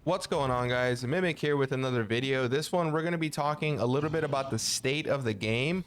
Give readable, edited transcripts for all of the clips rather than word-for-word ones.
What's going on, guys? Mimic here with another video. This one we're going to be talking a little bit about the state of the game.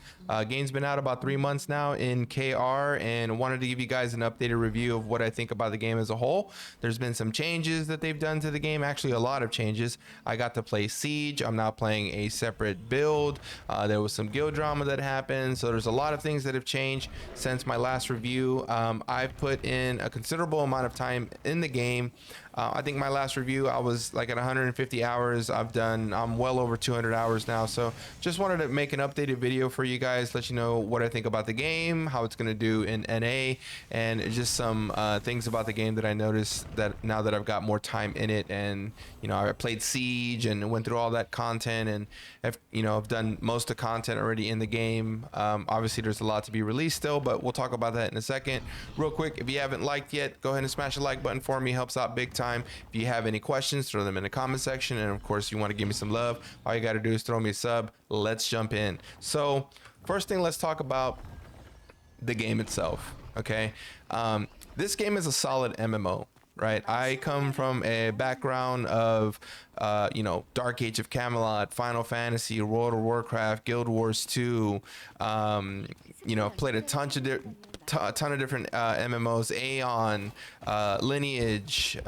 Game's been out about 3 months now in KR, and wanted to give you guys an updated review of what I think about the game as a whole. There's been some changes that they've done to the game, actually a lot of changes. I got to play Siege. I'm now playing a separate build. There was some guild drama that happened, so there's a lot of things that have changed since my last review. I've put in a considerable amount of time in the game. I think my last review I was like at 150 hours. I'm well over 200 hours now, so just wanted to make an updated video for you guys, let you know what I think about the game, how it's going to do in NA, and just some things about the game that I noticed that now that I've got more time in it. And I played Siege and went through all that content, and I've done most of the content already in the game. Obviously there's a lot to be released still, but we'll talk about that in a second. Real quick, if you haven't liked yet, go ahead and smash the like button for me, helps out big time. If you have any questions, throw them in the comment section, and of course you want to give me some love, all you got to do is throw me a sub. Let's jump in. So first thing, let's talk about the game itself. Okay, this game is a solid MMO, right? I come from a background of Dark Age of Camelot, Final Fantasy, World of Warcraft, Guild Wars 2. Played a ton of different MMOs, Aeon, Lineage,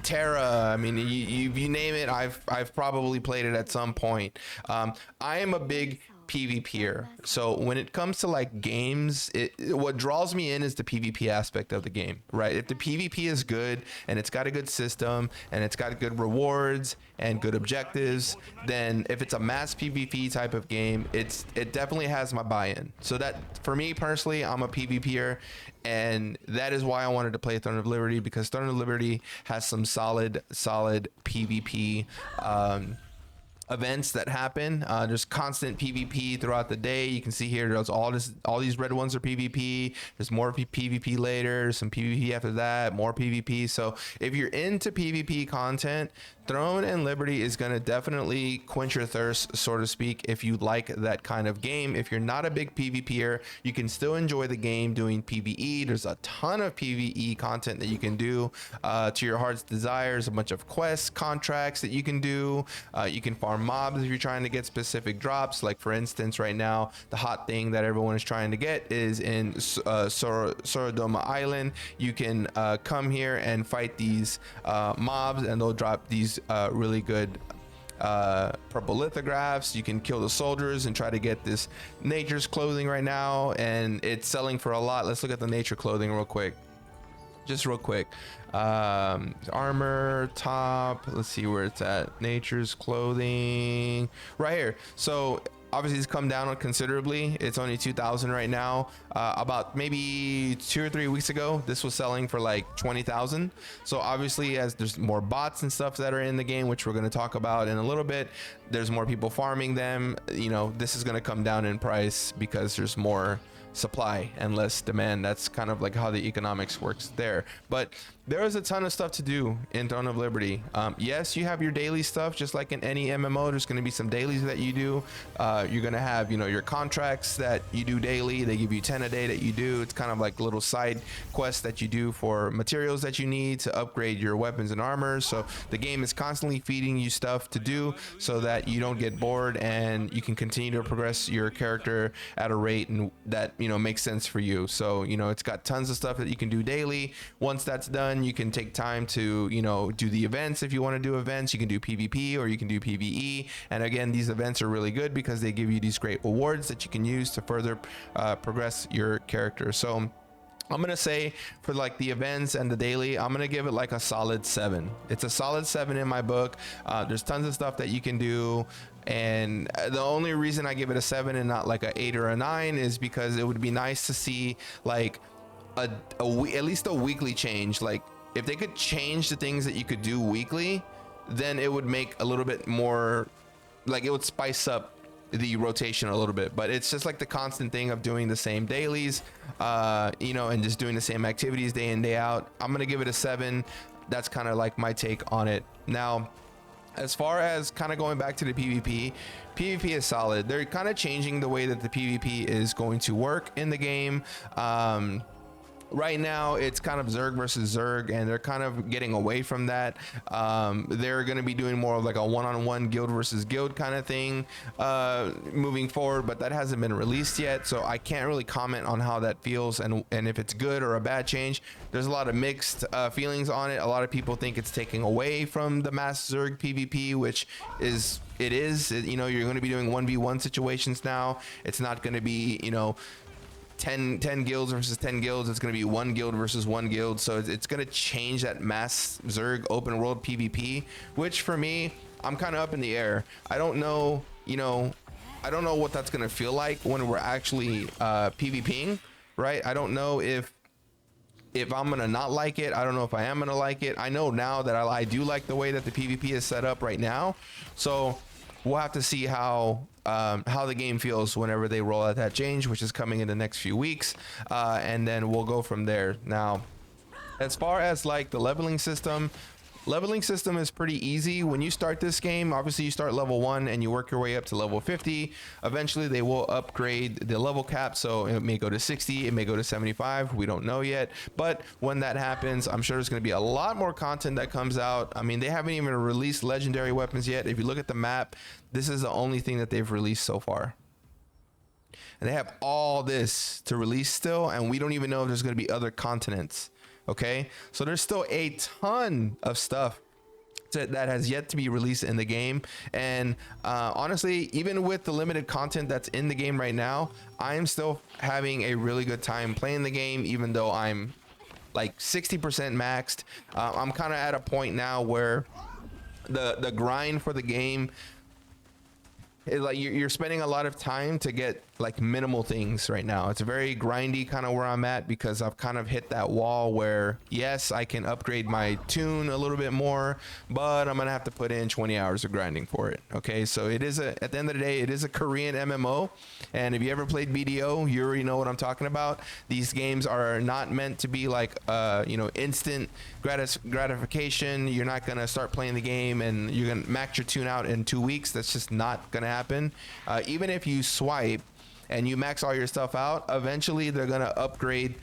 Terra. You name it, I've probably played it at some point. I am a big PvPer, so when it comes to like games, what draws me in is the PvP aspect of the game, right? If the PvP is good and it's got a good system and it's got good rewards and good objectives, then if it's a mass PvP type of game, it definitely has my buy-in. So that, for me personally, I'm a PvPer, and that is why I wanted to play Throne of Liberty, because Throne of Liberty has some solid PvP events that happen. There's constant PvP throughout the day. You can see here there's all these red ones are PvP. There's more PvP later, some PvP after that, more PvP. So if you're into PvP content, Throne and Liberty is going to definitely quench your thirst, so to speak, if you like that kind of game. If you're not a big PvPer, you can still enjoy the game doing PvE. There's a ton of PvE content that you can do to your heart's desires, a bunch of quests, contracts that you can do. You can farm mobs if you're trying to get specific drops. Like for instance, right now, the hot thing that everyone is trying to get is in Sorodoma Island. You can come here and fight these mobs, and they'll drop these really good purple lithographs. You can kill the soldiers and try to get this nature's clothing right now, and it's selling for a lot. Let's look at the nature clothing real quick. Just real quick. Armor, top, let's see where it's at. Nature's clothing right here. So obviously it's come down considerably. It's only 2,000 right now. About maybe 2 or 3 weeks ago, this was selling for like 20,000. So obviously, as there's more bots and stuff that are in the game, which we're going to talk about in a little bit, there's more people farming them. This is going to come down in price because there's more supply and less demand. That's kind of like how the economics works there. But there is a ton of stuff to do in Throne of Liberty. Yes, you have your daily stuff, just like in any MMO. There's going to be some dailies that you do. You're going to have your contracts that you do daily. They give you 10 a day that you do. It's kind of like little side quests that you do for materials that you need to upgrade your weapons and armor. So the game is constantly feeding you stuff to do so that you don't get bored, and you can continue to progress your character at a rate and that makes sense for you. So it's got tons of stuff that you can do daily. Once that's done, you can take time to do the events. If you want to do events, you can do PvP or you can do PvE. And again, these events are really good because they give you these great rewards that you can use to further progress your character. So I'm gonna say for like the events and the daily, I'm gonna give it like a solid 7. It's a solid 7 in my book. There's tons of stuff that you can do, and the only reason I give it a 7 and not like a 8 or a 9 is because it would be nice to see like at least a weekly change. Like if they could change the things that you could do weekly, then it would make a little bit more, like it would spice up the rotation a little bit. But it's just like the constant thing of doing the same dailies, and just doing the same activities day in, day out. I'm gonna give it a 7. That's kind of like my take on it. Now, as far as kind of going back to the PvP is solid. They're kind of changing the way that the PvP is going to work in the game. right now it's kind of Zerg versus Zerg, and they're kind of getting away from that. They're going to be doing more of like a one-on-one guild versus guild kind of thing moving forward, but that hasn't been released yet, so I can't really comment on how that feels and if it's good or a bad change. There's a lot of mixed feelings on it. A lot of people think it's taking away from the mass Zerg PvP, which is you know, you're going to be doing 1v1 situations now. It's not going to be, you know, 10 guilds versus 10 guilds. It's going to be one guild versus one guild, so it's going to change that mass Zerg open world PvP, which for me, I'm kind of up in the air. I don't know, you know, I don't know what that's going to feel like when we're actually PvPing, right? I don't know if I'm going to not like it. I don't know if I am going to like it. I know now that I do like the way that the PvP is set up right now, so we'll have to see how the game feels whenever they roll out that change, which is coming in the next few weeks, and then we'll go from there. Now, as far as like the leveling system is pretty easy. When you start this game, obviously you start level 1 and you work your way up to level 50. Eventually they will upgrade the level cap, so it may go to 60, it may go to 75, we don't know yet. But when that happens, I'm sure there's going to be a lot more content that comes out. I mean, they haven't even released legendary weapons yet. If you look at the map, this is the only thing that they've released so far, and they have all this to release still, and we don't even know if there's going to be other continents. Okay, so there's still a ton of stuff that has yet to be released in the game, and honestly, even with the limited content that's in the game right now, I am still having a really good time playing the game, even though I'm like 60% maxed. I'm kind of at a point now where the grind for the game is like you're spending a lot of time to get like minimal things right now. It's very grindy kind of where I'm at, because I've kind of hit that wall where yes, I can upgrade my tune a little bit more, but I'm gonna have to put in 20 hours of grinding for it. Okay, so it is at the end of the day, it is a Korean MMO, and if you ever played BDO, you already know what I'm talking about. These games are not meant to be like you know, instant gratification. You're not gonna start playing the game and you're gonna max your tune out in 2 weeks. That's just not gonna happen. Even if you swipe and you max all your stuff out, eventually they're gonna upgrade.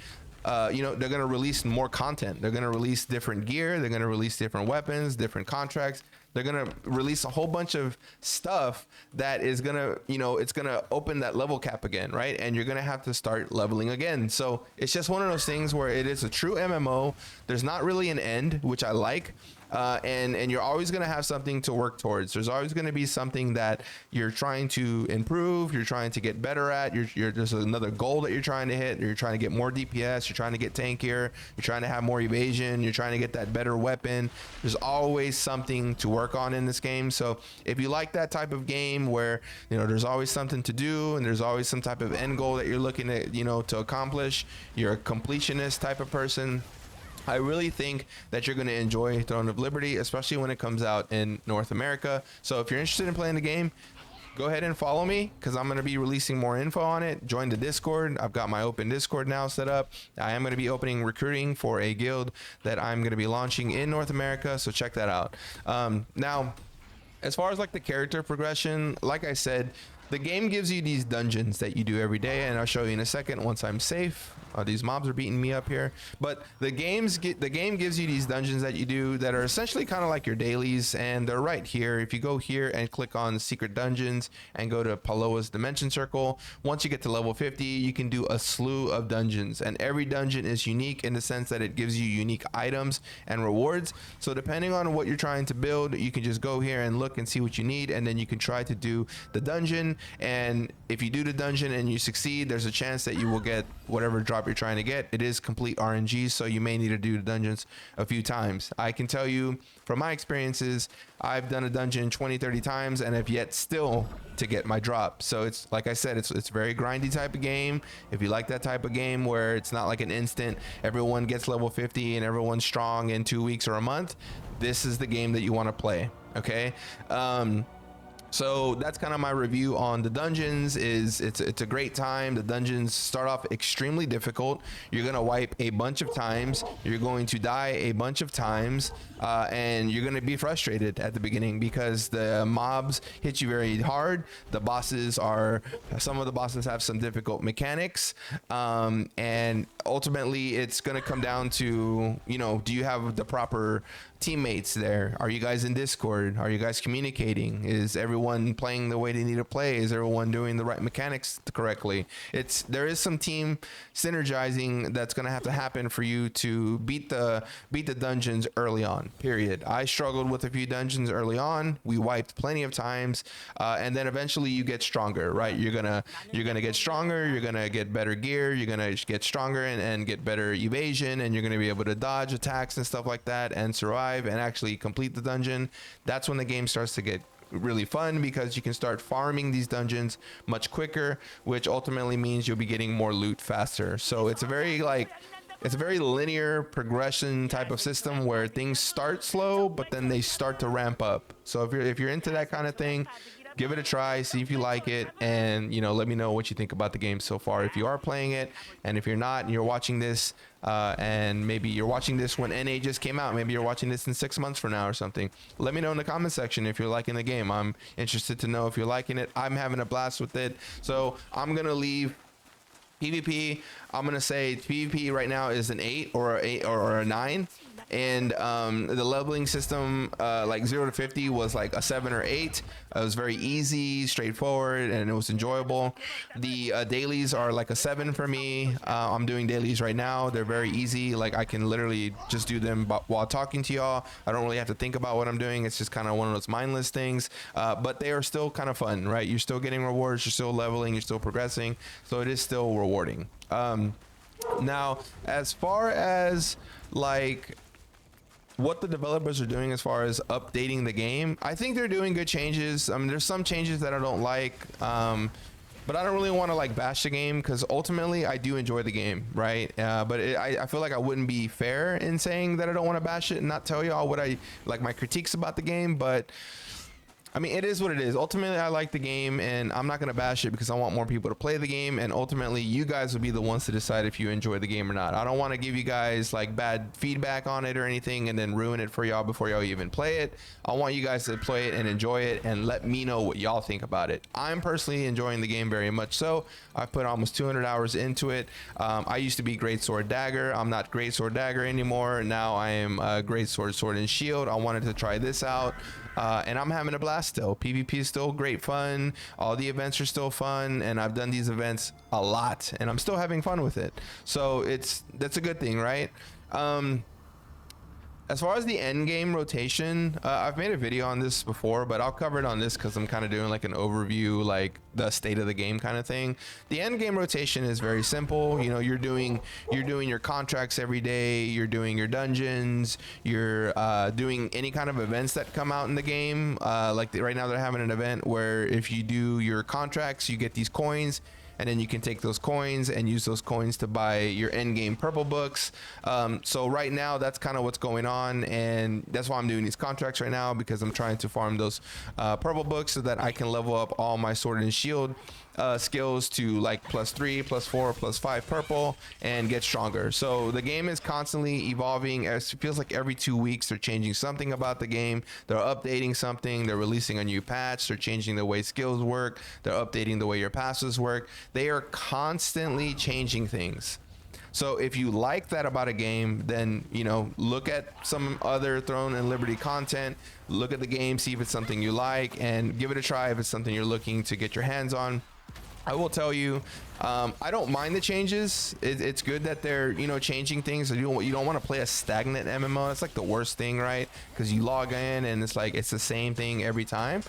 You know, they're gonna release more content. They're gonna release different gear. They're gonna release different weapons, different contracts. They're gonna release a whole bunch of stuff that is gonna, you know, it's gonna open that level cap again, right? And you're gonna have to start leveling again. So it's just one of those things where it is a true MMO. There's not really an end, which I like. And you're always going to have something to work towards. There's always going to be something that you're trying to improve, you're trying to get better at, there's another goal that you're trying to hit. You're trying to get more DPS, you're trying to get tankier, you're trying to have more evasion, you're trying to get that better weapon. There's always something to work on in this game. So if you like that type of game where, you know, there's always something to do and there's always some type of end goal that you're looking at, you know, to accomplish, you're a completionist type of person, I really think that you're going to enjoy Throne of Liberty, especially when it comes out in North America. So if you're interested in playing the game, go ahead and follow me, because I'm going to be releasing more info on it. Join the Discord. I've got my open Discord now set up. I am going to be opening recruiting for a guild that I'm going to be launching in North America, so check that out. Now, as far as like the character progression, like I said, the game gives you these dungeons that you do every day, and I'll show you in a second once I'm safe. These mobs are beating me up here, but the game gives you these dungeons that you do that are essentially kind of like your dailies, and they're right here. If you go here and click on secret dungeons and go to Paloa's dimension circle, once you get to level 50, you can do a slew of dungeons, and every dungeon is unique in the sense that it gives you unique items and rewards. So depending on what you're trying to build, you can just go here and look and see what you need, and then you can try to do the dungeon. And if you do the dungeon and you succeed, there's a chance that you will get whatever drop you're trying to get. It is complete RNG, so you may need to do the dungeons a few times. I can tell you from my experiences, I've done a dungeon 20-30 times and have yet still to get my drop. So it's like I said, it's very grindy type of game. If you like that type of game where it's not like an instant, everyone gets level 50 and everyone's strong in 2 weeks or a month, this is the game that you want to play. Okay. So that's kind of my review on the dungeons. Is it's a great time. The dungeons start off extremely difficult. You're gonna wipe a bunch of times. You're going to die a bunch of times, and you're gonna be frustrated at the beginning because the mobs hit you very hard. Some of the bosses have some difficult mechanics, and ultimately it's gonna come down to, do you have the proper teammates there? Are you guys in Discord? Are you guys communicating? Is everyone playing the way they need to play? Is everyone doing the right mechanics correctly? There is some team synergizing that's going to have to happen for you to beat the dungeons early on, period. I struggled with a few dungeons early on. We wiped plenty of times, and then eventually you get stronger, right? You're gonna get stronger. You're gonna get better gear. You're gonna get stronger and get better evasion, and you're gonna be able to dodge attacks and stuff like that and survive and actually complete the dungeon. That's when the game starts to get really fun, because you can start farming these dungeons much quicker, which ultimately means you'll be getting more loot faster. So it's a very linear progression type of system where things start slow but then they start to ramp up. So if you're into that kind of thing, give it a try, see if you like it, and let me know what you think about the game so far if you are playing it. And if you're not and you're watching this, and maybe you're watching this when NA just came out, maybe you're watching this in 6 months from now or something, let me know in the comment section if you're liking the game. I'm interested to know if you're liking it. I'm having a blast with it. So I'm gonna leave PvP. I'm gonna say PvP right now is an 8 or a 9, and the leveling system, like 0 to 50, was like a 7 or 8. It was very easy, straightforward, and it was enjoyable. The dailies are like a 7 for me. I'm doing dailies right now. They're very easy. Like, I can literally just do them while talking to y'all. I don't really have to think about what I'm doing. It's just kind of one of those mindless things, but they are still kind of fun, right? You're still getting rewards, you're still leveling, you're still progressing, so it is still rewarding. Now, as far as like what the developers are doing as far as updating the game, I think they're doing good changes. I mean, there's some changes that I don't like, but I don't really want to like bash the game, because ultimately I do enjoy the game, right? But I feel like I wouldn't be fair in saying that I don't want to bash it and not tell y'all what I like, my critiques about the game. But I mean, it is what it is. Ultimately, I like the game, and I'm not going to bash it because I want more people to play the game. And ultimately, you guys will be the ones to decide if you enjoy the game or not. I don't want to give you guys like bad feedback on it or anything and then ruin it for y'all before y'all even play it. I want you guys to play it and enjoy it and let me know what y'all think about it. I'm personally enjoying the game very much so. I put almost 200 hours into it. I used to be Great Sword Dagger. I'm not Great Sword Dagger anymore. Now I am Great Sword and Shield. I wanted to try this out. And I'm having a blast still. PvP is still great fun. All the events are still fun, and I've done these events a lot, and I'm still having fun with it. So that's a good thing, right? As far as the end game rotation, I've made a video on this before, but I'll cover it on this because I'm kind of doing like an overview, like the state of the game kind of thing. The end game rotation is very simple. You're doing your contracts every day. You're doing your dungeons. You're doing any kind of events that come out in the game. Right now they're having an event where if you do your contracts, you get these coins. And then you can take those coins and use those coins to buy your end game purple books. So right now, that's kind of what's going on, and that's why I'm doing these contracts right now, because I'm trying to farm those purple books so that I can level up all my sword and shield skills to like +3, +4, +5 purple and get stronger. So the game is constantly evolving. It feels like every 2 weeks they're changing something about the game. They're updating something. They're releasing a new patch. They're changing the way skills work. They're updating the way your passes work. They are constantly changing things. So if you like that about a game, then look at some other Throne and Liberty content, look at the game, see if it's something you like, and give it a try if it's something you're looking to get your hands on. I will tell you, I don't mind the changes. It's good that they're changing things. You don't want to play a stagnant MMO. It's like the worst thing, right? Because you log in and it's like it's the same thing every time.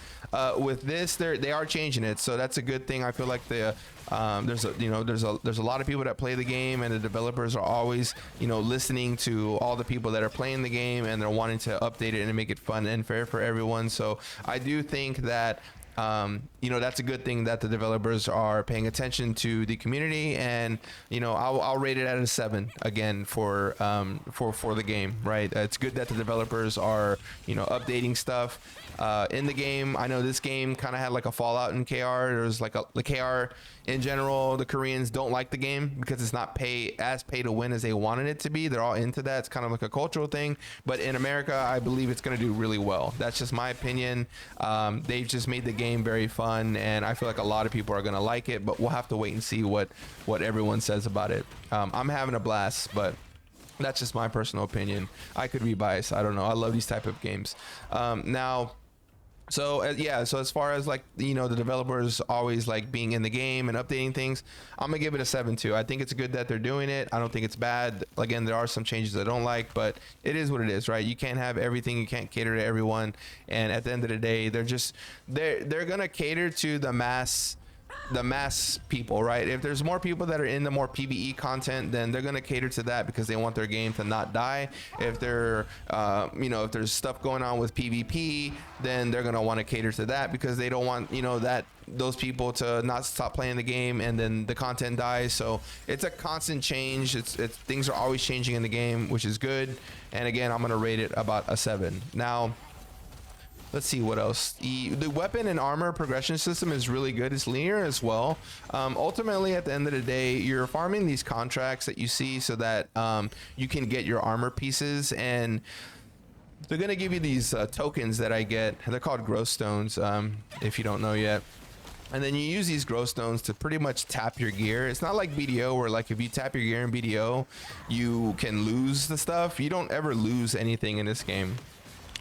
With this, they are changing it, so that's a good thing. I feel like there's a lot of people that play the game, and the developers are always listening to all the people that are playing the game, and they're wanting to update it and make it fun and fair for everyone. So I do think that you know, that's a good thing that the developers are paying attention to the community. And you know, I'll rate it at a 7 again for the game, right? It's good that the developers are, you know, updating stuff in the game. I know this game kind of had like a fallout in KR. There's like the KR in general, the Koreans don't like the game because it's not pay to win as they wanted it to be. They're all into that. It's kind of like a cultural thing. But in America, I believe it's going to do really well. That's just my opinion. They've just made the game very fun, and I feel like a lot of people are going to like it, but we'll have to wait and see what everyone says about it. I'm having a blast, but that's just my personal opinion. I could be biased. I don't know. I love these type of games. Now, so yeah, so as far as like, you know, the developers always like being in the game and updating things, I'm gonna give it a 7 too. I think it's good that they're doing it. I don't think it's bad. Again, there are some changes I don't like, but it is what it is, right? You can't have everything. You can't cater to everyone. And at the end of the day, they're gonna cater to the mass people, right? If there's more people that are in the more PvE content, then they're going to cater to that because they want their game to not die. If they're you know, if there's stuff going on with PvP, then they're going to want to cater to that because they don't want, you know, that those people to not stop playing the game and then the content dies. So it's a constant change. It's things are always changing in the game, which is good. And again, I'm going to rate it about a 7. Now, let's see what else. The weapon and armor progression system is really good. It's linear as well. Ultimately, at the end of the day, you're farming these contracts that you see so that you can get your armor pieces, and they're going to give you these tokens that I get. They're called growth stones, if you don't know yet. And then you use these growth stones to pretty much tap your gear. It's not like BDO where like if you tap your gear in BDO, you can lose the stuff. You don't ever lose anything in this game.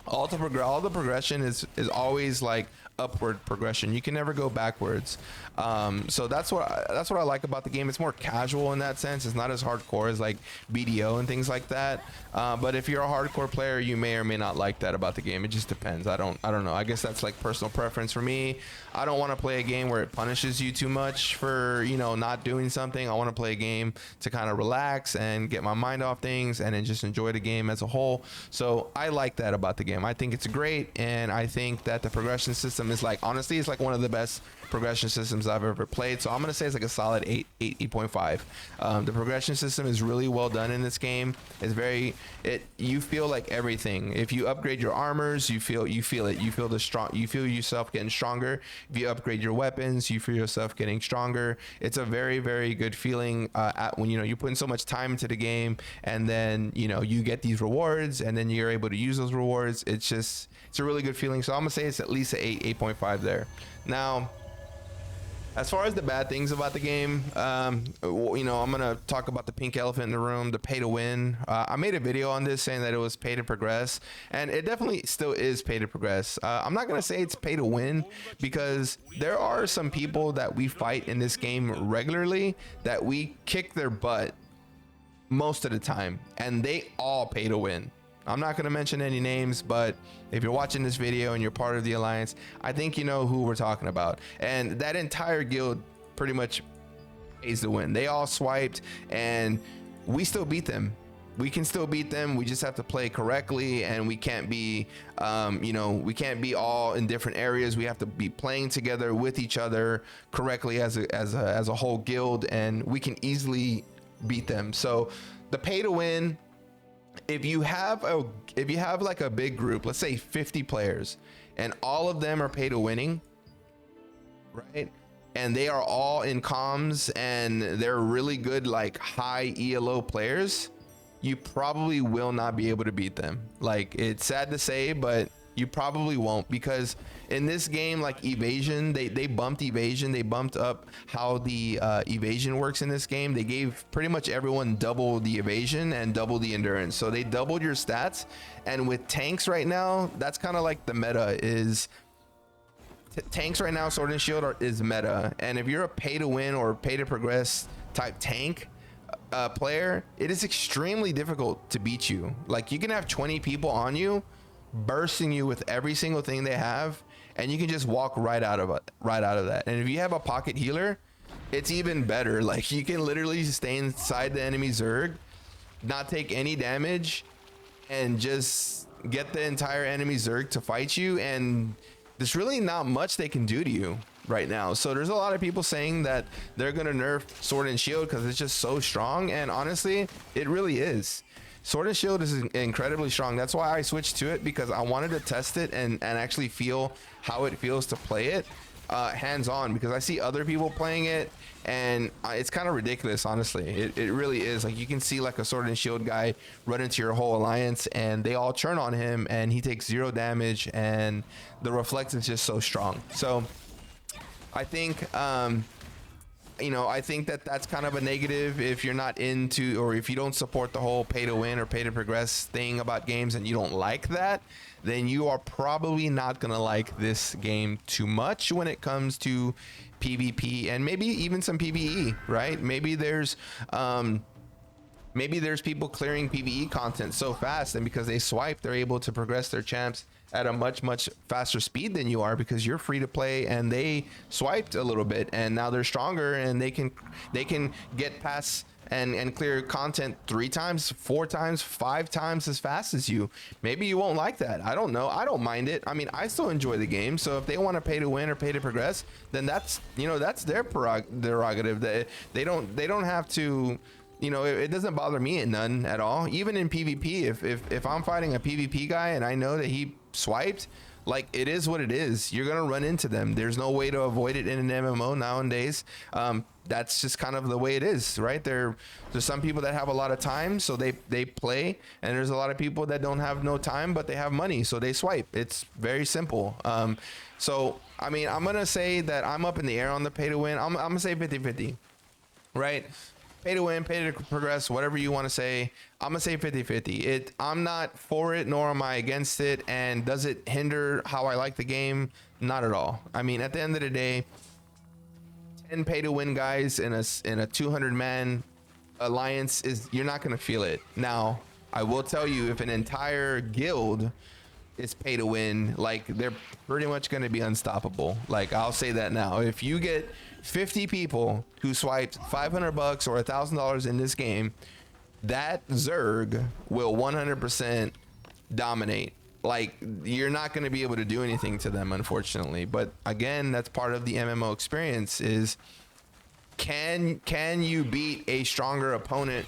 All the progression is always like upward progression. You can never go backwards. So that's what I like about the game. It's more casual in that sense. It's not as hardcore as like BDO and things like that. But if you're a hardcore player, you may or may not like that about the game. It just depends. I don't know. I guess that's like personal preference for me. I don't want to play a game where it punishes you too much for, you know, not doing something. I want to play a game to kind of relax and get my mind off things and then just enjoy the game as a whole. So I like that about the game. I think it's great, and I think that the progression system is like, honestly, it's like one of the best progression systems I've ever played. So I'm gonna say it's like a solid 8.5. The progression system is really well done in this game. It's you feel like everything. If you upgrade your armors, you feel it. You feel yourself getting stronger. If you upgrade your weapons, you feel yourself getting stronger. It's a very, very good feeling when, you know, you put in so much time into the game, and then, you know, you get these rewards, and then you're able to use those rewards. It's a really good feeling. So I'm gonna say it's at least an 8.5 there. Now, as far as the bad things about the game, you know, I'm gonna talk about the pink elephant in the room, the pay to win. I made a video on this saying that it was pay to progress, and it definitely still is pay to progress. I'm not gonna say it's pay to win because there are some people that we fight in this game regularly that we kick their butt most of the time, and they all pay to win. I'm not going to mention any names, but if you're watching this video and you're part of the alliance, I think you know who we're talking about. And that entire guild pretty much pays to win. They all swiped, and we still beat them. We can still beat them. We just have to play correctly, and we can't be, you know, we can't be all in different areas. We have to be playing together with each other correctly as a whole guild, and we can easily beat them. So the pay to win, if you have like a big group, let's say 50 players, and all of them are pay to winning, right? And they are all in comms and they're really good, like high ELO players, you probably will not be able to beat them. Like, it's sad to say, but you probably won't, because in this game, like evasion, they bumped evasion. They bumped up how the evasion works in this game. They gave pretty much everyone double the evasion and double the endurance. So they doubled your stats. And with tanks right now, that's kind of like the meta is. Tanks right now, Sword and Shield is meta. And if you're a pay to win or pay to progress type tank player, it is extremely difficult to beat you. Like, you can have 20 people on you, bursting you with every single thing they have, and you can just walk right out of that. And if you have a pocket healer, it's even better. Like, you can literally stay inside the enemy Zerg, not take any damage, and just get the entire enemy Zerg to fight you, and there's really not much they can do to you right now. So there's a lot of people saying that they're gonna nerf Sword and Shield because it's just so strong, and honestly, it really is. Sword and Shield is incredibly strong. That's why I switched to it, because I wanted to test it and actually feel how it feels to play it hands on, because I see other people playing it and it's kind of ridiculous, honestly. It really is. Like, you can see like a Sword and Shield guy run into your whole alliance and they all turn on him and he takes 0 damage, and the reflect is just so strong. So I think you know, I think that that's kind of a negative if you're not into, or if you don't support the whole pay to win or pay to progress thing about games, and you don't like that, then you are probably not gonna like this game too much when it comes to PvP and maybe even some PvE, right? Maybe there's people clearing PvE content so fast, and because they swipe, they're able to progress their champs at a much faster speed than you are, because you're free to play and they swiped a little bit and now they're stronger and they can get past and clear content 3 times, 4 times, 5 times as fast as you. Maybe you won't like that. I don't know. I don't mind it. I mean, I still enjoy the game. So if they want to pay to win or pay to progress, then that's, you know, that's their prerogative. They don't have to. You know, it doesn't bother me none at all. Even in PvP, if I'm fighting a PvP guy and I know that he swiped, like, it is what it is. You're gonna run into them. There's no way to avoid it in an MMO nowadays. That's just kind of the way it is, right? There's some people that have a lot of time, so they play, and there's a lot of people that don't have no time, but they have money, so they swipe. It's very simple. So I mean, I'm gonna say that I'm up in the air on the pay to win. I'm gonna say 50-50, right? Pay to win, pay to progress, whatever you want to say. I'm gonna say 50-50. I'm not for it, nor am I against it. And does it hinder how I like the game? Not at all. I mean, at the end of the day, 10 pay to win guys in a 200-man alliance, you're not gonna feel it. Now, I will tell you, if an entire guild is pay to win, like, they're pretty much going to be unstoppable. Like, I'll say that now. If you get 50 people who swiped $500 or $1,000 in this game, that Zerg will 100% dominate. Like, you're not going to be able to do anything to them, unfortunately. But again, that's part of the MMO experience, is can you beat a stronger opponent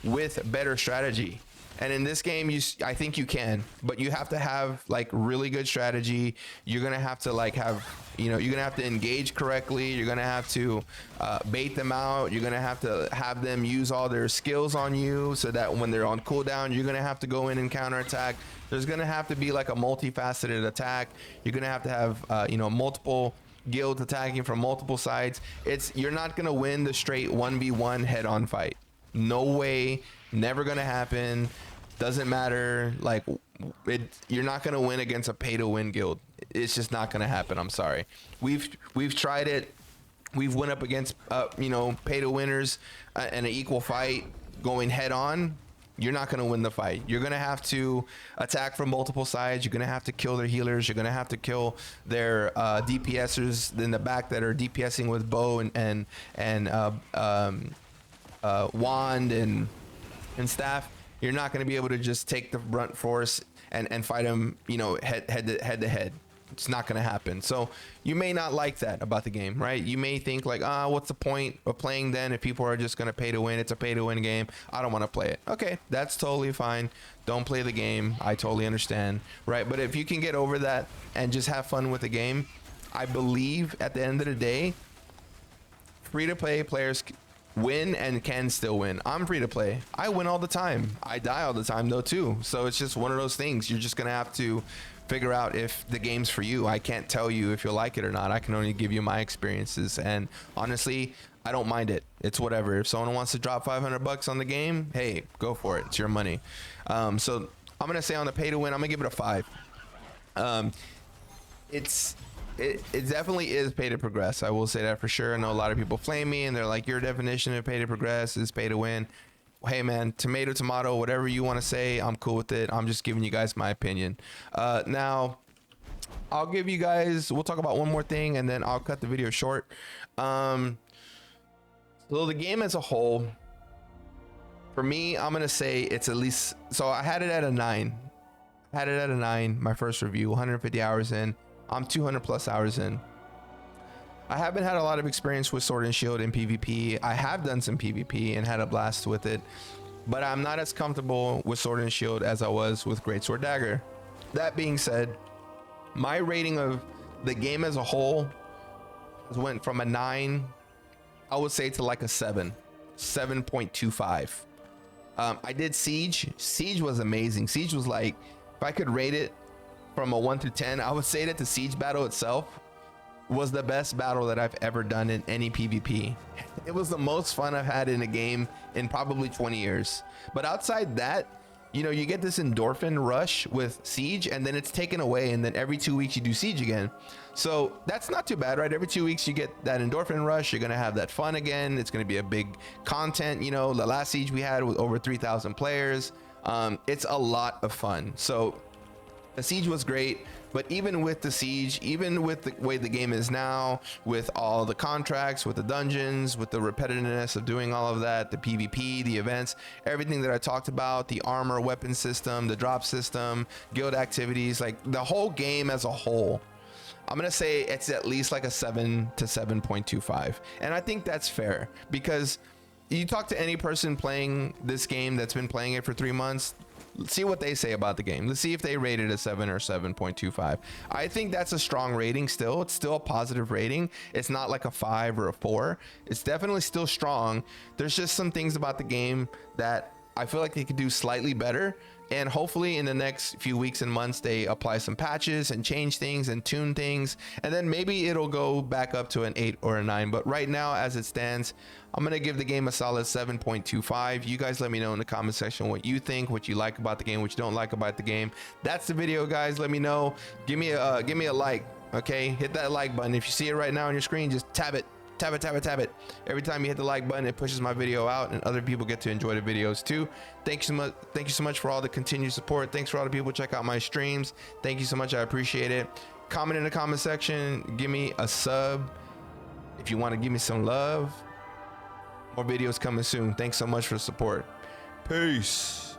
with better strategy? And in this game, I think you can, but you have to have like really good strategy. You're gonna have to like have, you know, you're gonna have to engage correctly. You're gonna have to bait them out. You're gonna have to have them use all their skills on you, so that when they're on cooldown, you're gonna have to go in and counterattack. There's gonna have to be like a multifaceted attack. You're gonna have to have you know, multiple guilds attacking from multiple sides. You're not gonna win the straight 1v1 head-on fight. No way. Never gonna happen. Doesn't matter. Like, you're not gonna win against a pay to win guild. It's just not gonna happen. I'm sorry. We've tried it. We've went up against you know, pay to winners in an equal fight, going head on. You're not gonna win the fight. You're gonna have to attack from multiple sides. You're gonna have to kill their healers. You're gonna have to kill their DPSers in the back that are DPSing with bow and wand and staff. You're not going to be able to just take the brunt force and fight them, you know, head to head. It's not going to happen. So you may not like that about the game, right? You may think like, what's the point of playing then if people are just going to pay to win? It's a pay to win game. I don't want to play it. Okay, that's totally fine. Don't play the game. I totally understand, right? But if you can get over that and just have fun with the game, I believe at the end of the day, free to play players win and can still win. I'm free to play. I win all the time. I die all the time though too. So it's just one of those things. You're just gonna have to figure out if the game's for you. I can't tell you if you'll like it or not. I can only give you my experiences, and honestly, I don't mind it. It's whatever. If someone wants to drop $500 on the game, hey, go for it. It's your money. So I'm gonna say on the pay to win, I'm gonna give it a 5. It definitely is pay to progress. I will say that for sure. I know a lot of people flame me and they're like, your definition of pay to progress is pay to win. Hey man, tomato, whatever you want to say, I'm cool with it. I'm just giving you guys my opinion. Now, I'll give you guys, we'll talk about one more thing and then I'll cut the video short. So the game as a whole, for me, I'm going to say it's at least, so I had it at a 9. My first review, 150 hours in. I'm 200 plus hours in. I haven't had a lot of experience with Sword and Shield in PvP. I have done some PvP and had a blast with it, but I'm not as comfortable with Sword and Shield as I was with Greatsword Dagger. That being said, my rating of the game as a whole went from a 9, I would say, to like a 7.25. I did Siege. Siege was amazing. Siege was like, if I could rate it from a 1 to 10, I would say that the Siege battle itself was the best battle that I've ever done in any PvP. It was the most fun I've had in a game in probably 20 years. But outside that, you know, you get this endorphin rush with Siege, and then it's taken away, and then every 2 weeks you do Siege again. So that's not too bad, right? Every 2 weeks you get that endorphin rush. You're gonna have that fun again. It's gonna be a big content. You know, the last Siege we had with over 3,000 players. It's a lot of fun. So the Siege was great, but even with the Siege, even with the way the game is now, with all the contracts, with the dungeons, with the repetitiveness of doing all of that, the PvP, the events, everything that I talked about, the armor, weapon system, the drop system, guild activities, like the whole game as a whole, I'm gonna say it's at least like a 7 to 7.25. And I think that's fair, because you talk to any person playing this game that's been playing it for 3 months, see what they say about the game. Let's see if they rate it a 7 or 7.25. I think that's a strong rating still. It's still a positive rating. It's not like a 5 or a 4. It's definitely still strong. There's just some things about the game that I feel like they could do slightly better. And hopefully in the next few weeks and months, they apply some patches and change things and tune things. And then maybe it'll go back up to an 8 or a 9. But right now, as it stands, I'm going to give the game a solid 7.25. You guys let me know in the comment section what you think, what you like about the game, what you don't like about the game. That's the video, guys. Let me know. Give me a like. Okay, hit that like button. If you see it right now on your screen, just tap it. Tap it, tap it, tap it. Every time you hit the like button, it pushes my video out, and other people get to enjoy the videos too. Thank you so much. Thank you so much for all the continued support. Thanks for all the people who check out my streams. Thank you so much. I appreciate it. Comment in the comment section. Give me a sub if you want to give me some love. More videos coming soon. Thanks so much for the support. Peace.